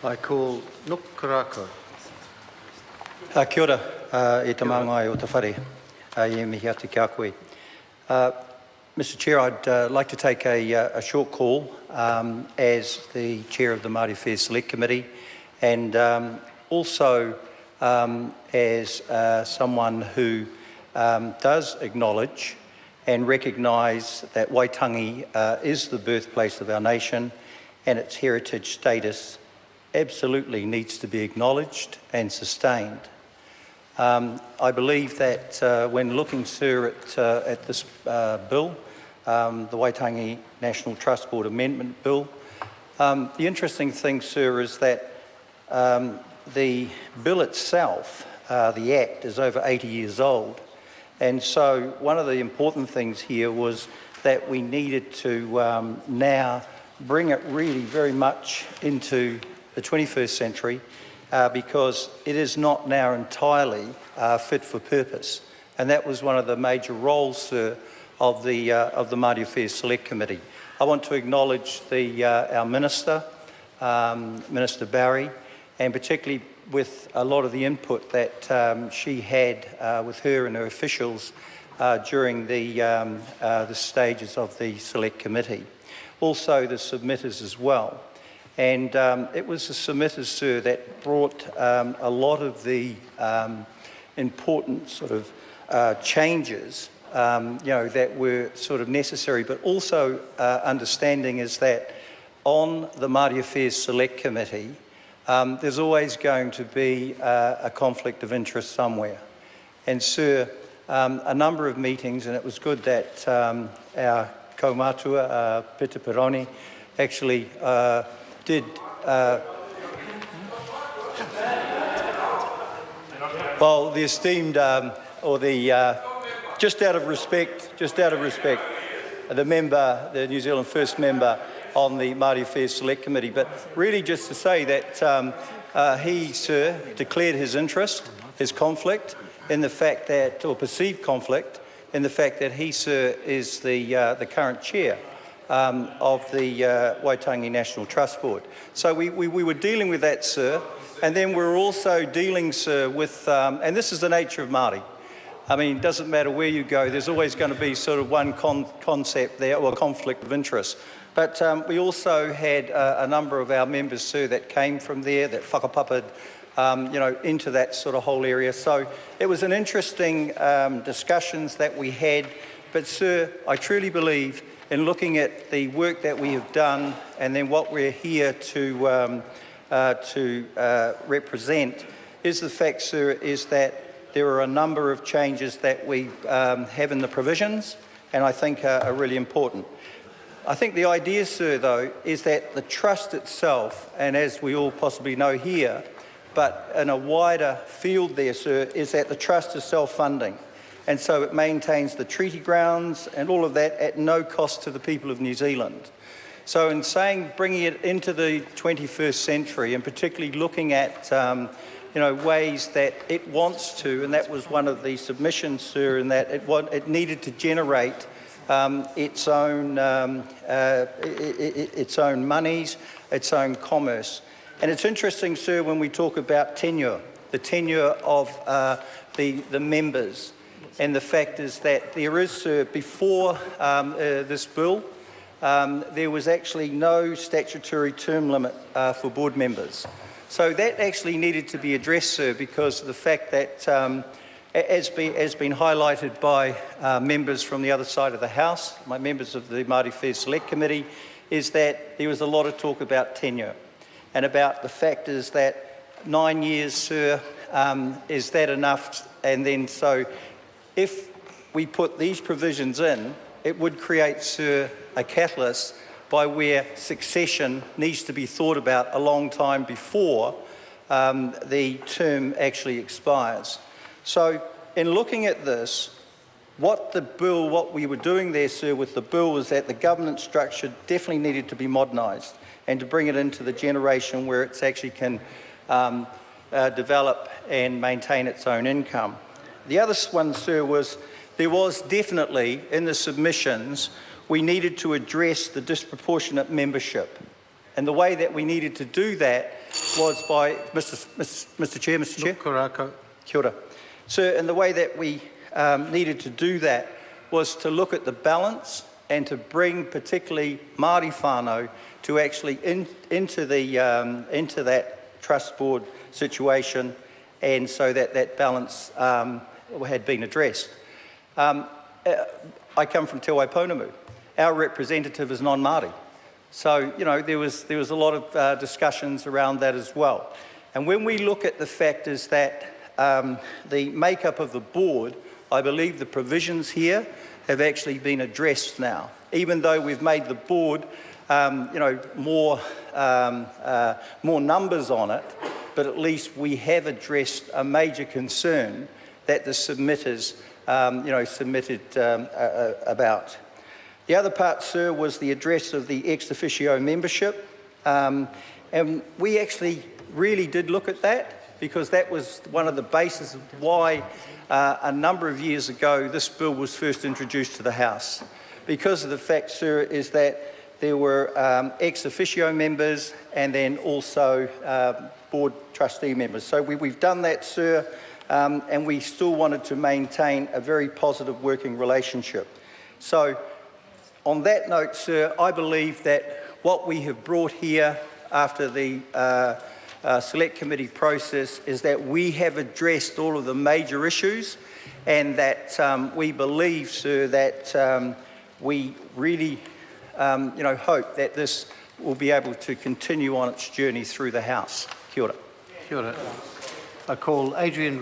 I call Nukurako. Kia ora, e te maungai o te whare, e mihi atu ki a koe. Mr Chair, I'd like to take a short call as the Chair of the Māori Affairs Select Committee, and also as someone who does acknowledge and recognise that Waitangi is the birthplace of our nation, and its heritage status absolutely needs to be acknowledged and sustained. I believe that when looking, sir, at this bill, the Waitangi National Trust Board Amendment Bill, the interesting thing, sir, is that the bill itself, the Act, is over 80 years old. And so one of the important things here was that we needed to now bring it really very much into the 21st century because it is not now entirely fit for purpose. And that was one of the major roles, sir, of the Māori Affairs Select Committee. I want to acknowledge our Minister, Minister Barry, and particularly with a lot of the input that she had with her and her officials during the stages of the Select Committee. Also the submitters as well. And it was the submitters, sir, that brought a lot of the important sort of changes, that were sort of necessary, but also understanding is that on the Māori Affairs Select Committee, there's always going to be a conflict of interest somewhere. And, sir, a number of meetings, and it was good that our kaumatua, Peter Peroni, actually did... well, the esteemed, or the... just out of respect, the member, the New Zealand First member on the Māori Affairs Select Committee, but really just to say that he, sir, declared his interest, his conflict, in the fact that, or perceived conflict, in the fact that he, sir, is the current chair of the Waitangi National Trust Board. So we were dealing with that, sir, and then we're also dealing, sir, with, and this is the nature of Māori. I mean, it doesn't matter where you go, there's always going to be sort of one concept there, or conflict of interest. But we also had a number of our members, sir, that came from there, that whakapapaed, into that sort of whole area. So it was an interesting discussions that we had. But, sir, I truly believe in looking at the work that we have done and then what we're here to represent is the fact, sir, is that there are a number of changes that we have in the provisions and I think are really important. I think the idea, sir, though, is that the trust itself, and as we all possibly know here, but in a wider field there, sir, is that the trust is self-funding. And so it maintains the treaty grounds and all of that at no cost to the people of New Zealand. So in saying, bringing it into the 21st century, and particularly looking at ways that it wants to, and that was one of the submissions, sir, in that it needed to generate its own monies, its own commerce. And it's interesting, sir, when we talk about tenure, the tenure of the members, and the fact is that there is, sir, before this bill, there was actually no statutory term limit for board members. So that actually needed to be addressed, sir, because of the fact that, as been highlighted by members from the other side of the House, my members of the Māori Affairs Select Committee, is that there was a lot of talk about tenure and about the fact is that 9 years, sir, is that enough? And then so if we put these provisions in, it would create, sir, a catalyst by where succession needs to be thought about a long time before the term actually expires. So in looking at this, what we were doing there, sir, with the bill was that the governance structure definitely needed to be modernised and to bring it into the generation where it actually can develop and maintain its own income. The other one, sir, was there was definitely in the submissions we needed to address the disproportionate membership. And the way that we needed to do that was by Mr. Chair. Nukarako. Kia ora. Sir, and the way that we needed to do that was to look at the balance and to bring particularly Māori whānau to actually into that trust board situation, and so that that balance had been addressed. I come from Te Waiponamu. Our representative is non-Māori. So, you know, there was a lot of discussions around that as well. And when we look at the fact is that the makeup of the board, I believe the provisions here have actually been addressed now. Even though we've made the board, more numbers on it, but at least we have addressed a major concern that the submitters, submitted about. The other part, sir, was the address of the ex officio membership. And we actually really did look at that, because that was one of the bases of why a number of years ago this bill was first introduced to the House. Because of the fact, sir, is that there were ex officio members and then also board trustee members. So we've done that, sir, and we still wanted to maintain a very positive working relationship. So on that note, sir, I believe that what we have brought here after the select committee process is that we have addressed all of the major issues, and that we believe, sir, that we really hope that this will be able to continue on its journey through the House. Kia ora. Kia ora. I call Adrian